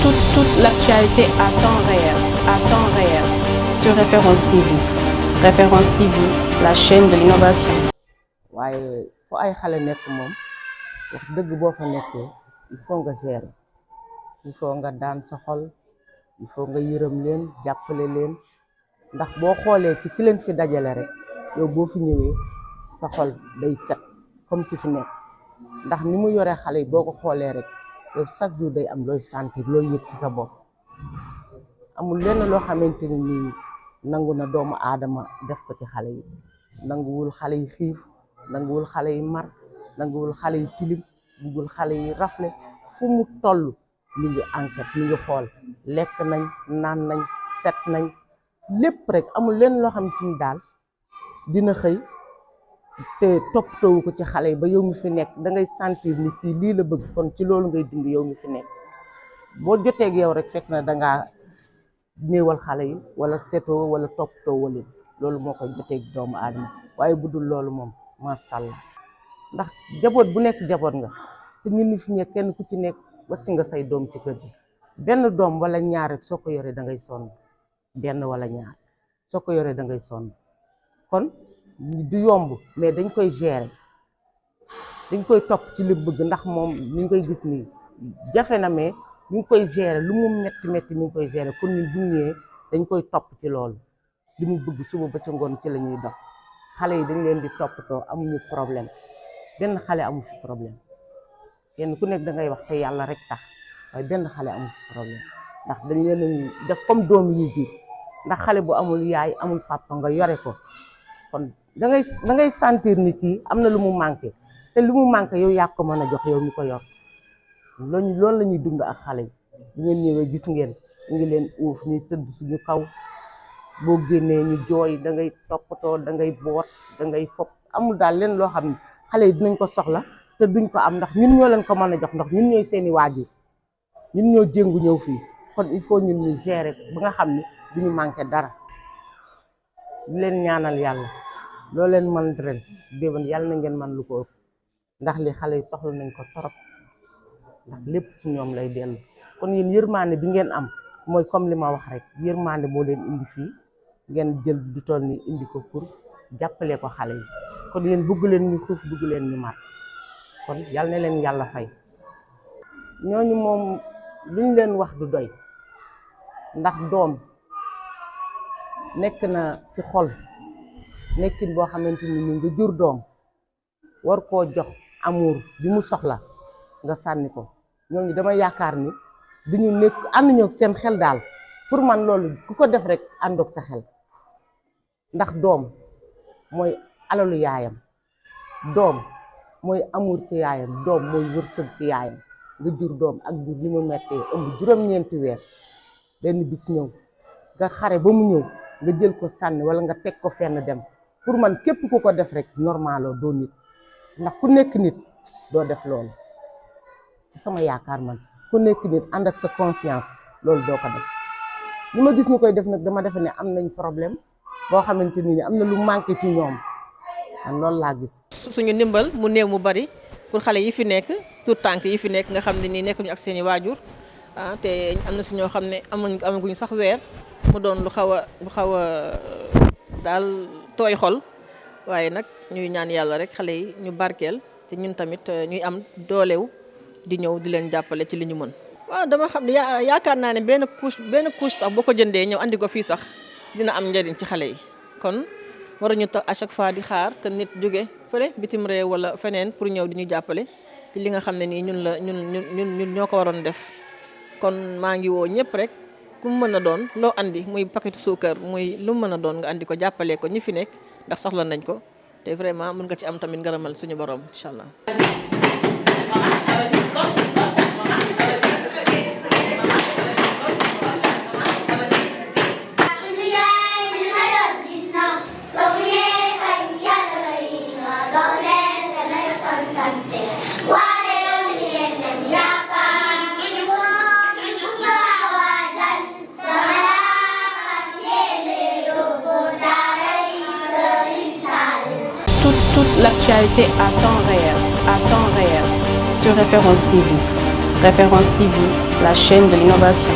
Toute l'actualité à temps réel sur Référence TV. Référence TV, la chaîne de l'innovation. waaye fu ay xale nekk moom wax dëgg boo fa nekkee il faut nga gérer il faut nga daan sa xol il faut nga yërëm leen jàppale leen ndax boo xoolee ci ki leen fi dajale rek yow boo fi ñëwee sa xol day set comme ki fi nekk ndax ni mu yoree xale yi boo ko xoolee rek yow chaque jour day am looy sentir looy yëg ci sa bopp amul lenn loo xamante ni nii nangu na doomu aadama def ko ci xale yi nanguwul xale yi xiif nanguwul xale yi mar nanguwul xale yi tilim buggul xale yi rafle fu mu toll mi ngi enquête mi ngi xool lekk nañ naan nañ set nañ lépp rek amul lenn loo xam ne daal dina xëy te toppatoowu ko ci xale yi ba yow mi fi nekk da ngay sentir ni kii lii la bëgg kon ci loolu ngay dund yow mi fi nekk boo jotee ak yow rek fekk na dangaa néewal xale yi wala setoo wala toppatoo wala loolu moo koy jotee ak doomu aadama waaye bu dul loolu moom macha allah ndax jaboot bu nekk jaboot nga te ñun ñi fi nekk kenn ku ci nekk wacc nga say doom ci kër gi benn doom wala ñaar rek soo ko yoree da ngay sonn benn wala ñaar soo ko yoree da ngay sonn kon du yomb mais dañ koy gérer dañ koy topp ci li bëgg ndax moom ni ngi koy gis nii jafe na mais ñu ngi koy gérer lu mu metti metti ñu ngi koy gérer kon ñun bu ñëwee dañ koy topp ci loolu li mu bëgg suba ba ca ngoon ci la ñuy dox xale yi dañ leen di toppatoo amuñu problème benn xale amu fi problème kenn ku nekk da ngay wax te yàlla rek tax waaye benn xale amu fi problème ndax dañ leen def comme doom yi jur ndax xale bu amul yaay amul papa nga yore ko kon da ngay sentir ni kii am na lu mu manqué te lu mu manqué yow yaa ko mën a jox yow mi ko yor loolu la ñuy dund ak xale yi bu ngeen ñëwee gis ngeen ñu ngi leen uuf ñuy tëdd suñu kaw boo génnee ñu jooy da ngay toppatoo da ngay boot da ngay fopp amul daal leen loo xam ne xale yi dinañ ko soxla te duñ ko am ndax ñun ñoo leen ko mën a jox ndax ñun ñooy seeni waajur ñun ñoo jéngu ñëw fii kon il faut ñun ñu gérer ba nga xam ne duñu manqué dara di leen ñaanal yàlla loo leen mën ren déwén yàlla na ngeen man lu ko ëpp ndax li xale yi soxla nañ ko torop ndax lépp ci ñoom lay dellu kon yéen yërmande bi ngeen am mooy comme li ma wax rek yërmande moo leen indi fii ngeen jël du toll ni indi ko pour jàppale ko xale yi kon yéen bëgg leen ñu xuuf bëgg leen ñu mar kon yal na leen yàlla fay ñooñu moom luñ leen wax du doy ndax doom nekk na ci xol nekkin boo xamante ni nga jur doom war koo jox amour bi mu soxla nga sànni ko ñooñu dama yaakaar ni duñu nekk ànduñu seen xel daal pour man loolu ku ko def rek àndoog sa xel ndax doom mooy alalu yaayam doom mooy amour ci yaayam doom mooy wërsëg ci yaayam nga jur doom ak jur ni mu mettee ëmb juróom-ñeenti weer benn bis ñëw nga xare ba mu ñëw nga jël ko sànni wala nga teg ko fenn dem pour man képp ku ko def rek normaloo doo nit ndax ku nekk nit doo def loolu ci sama yaakaar man ku nekk nit ànd ak sa conscience loolu doo ko def li ma gis ñu koy def nag dama defe ne am nañ problème boo xamante ni am na lu manqué ci ñoom man loolu laa gis. suñu ndimbal mu néew mu bari pour xale yi fi nekk tout tànk yi fi nekk nga xam ne nii nekkuñu ak seeni waajur te am na si ñoo xam ne amaguñu sax weer mu doon lu xaw a daal tooy xol waaye nag ñuy ñaan yàlla rek xale yi ñu barkeel te ñun tamit ñuy am doolew di ñëw di leen jàppale ci li ñu mën. waaw dama xam ne yaakaar naa ne benn couche sax boo ko jëndee ñëw andi ko fii sax dina am njëriñ ci xale yi kon waruñu toog à chaque fois di xaar que nit jóge fële bitim réew wala feneen pour ñëw di ñu jàppale ci li nga xam ne nii ñun ñoo ko waroon def kon maa ngi woo ñëpp rek ku mu mën a doon loo andi muy paquetu suukar muy lu mu mën a doon nga andi ko jàppale ko ñi fi nekk ndax soxla nañ ko te vraiment mën nga ci am tamit ngërëmal suñu borom incha allah. Toute l'actualité à temps réel sur Référence TV. Référence TV, la chaîne de l'innovation.